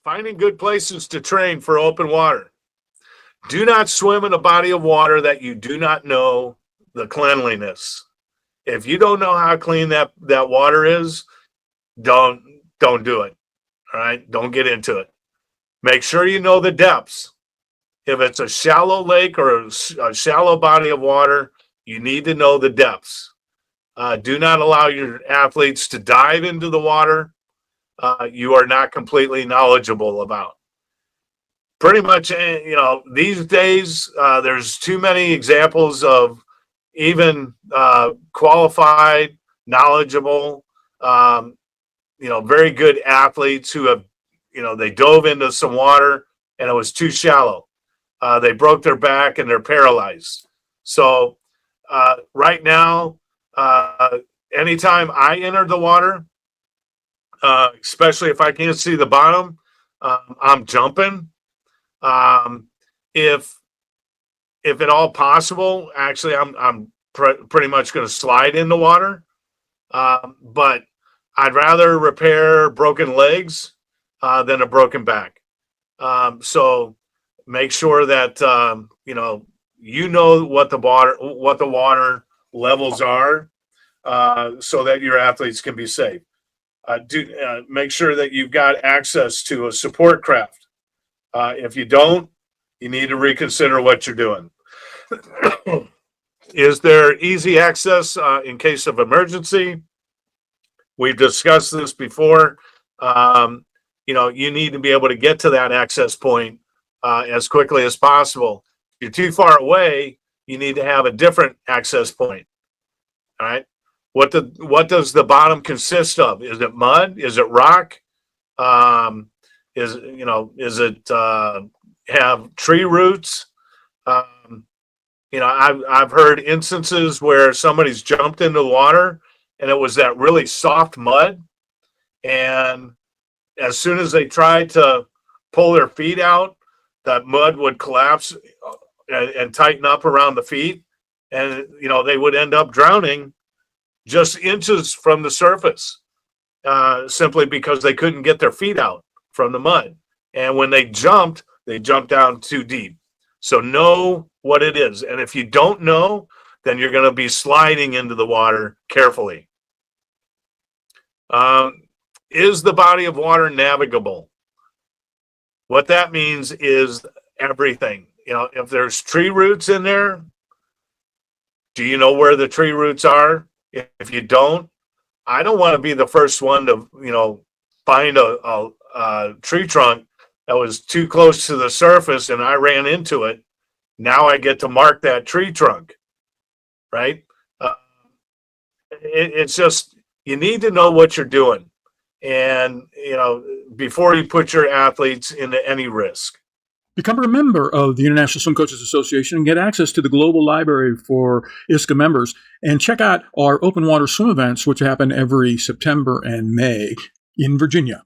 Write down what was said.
finding good places to train for open water. Do not swim in a body of water that you do not know the cleanliness. If you don't know how clean that water is, don't do it. All right, don't get into it. Make sure you know the depths. If it's a shallow lake or a shallow body of water, you need to know the depths. Do not allow your athletes to dive into the water you are not completely knowledgeable about. Pretty much, these days, there's too many examples of even qualified, knowledgeable, very good athletes who have, they dove into some water and it was too shallow. They broke their back and they're paralyzed. So right now, anytime I enter the water, especially if I can't see the bottom, I'm jumping. If at all possible, actually, I'm pretty much going to slide in the water. But I'd rather repair broken legs than a broken back. So make sure that you know what the water levels are, so that your athletes can be safe. Make sure that you've got access to a support craft. If you don't, you need to reconsider what you're doing. Is there easy access in case of emergency? We've discussed this before. You need to be able to get to that access point as quickly as possible. If you're too far away, you need to have a different access point. All right. What does the bottom consist of? Is it mud? Is it rock? Is it have tree roots? I've heard instances where somebody's jumped into the water and it was that really soft mud, and as soon as they tried to pull their feet out, that mud would collapse and tighten up around the feet, and they would end up drowning just inches from the surface, simply because they couldn't get their feet out from the mud. And when they jumped down too deep. So know what it is. And if you don't know, then you're going to be sliding into the water carefully. Is the body of water navigable? What that means is everything. If there's tree roots in there, do you know where the tree roots are? If you don't, I don't want to be the first one to, find a tree trunk that was too close to the surface and I ran into it. Now I get to mark that tree trunk, right? It's just, you need to know what you're doing. And, before you put your athletes into any risk. Become a member of the International Swim Coaches Association and get access to the global library for ISCA members. And check out our open water swim events, which happen every September and May in Virginia.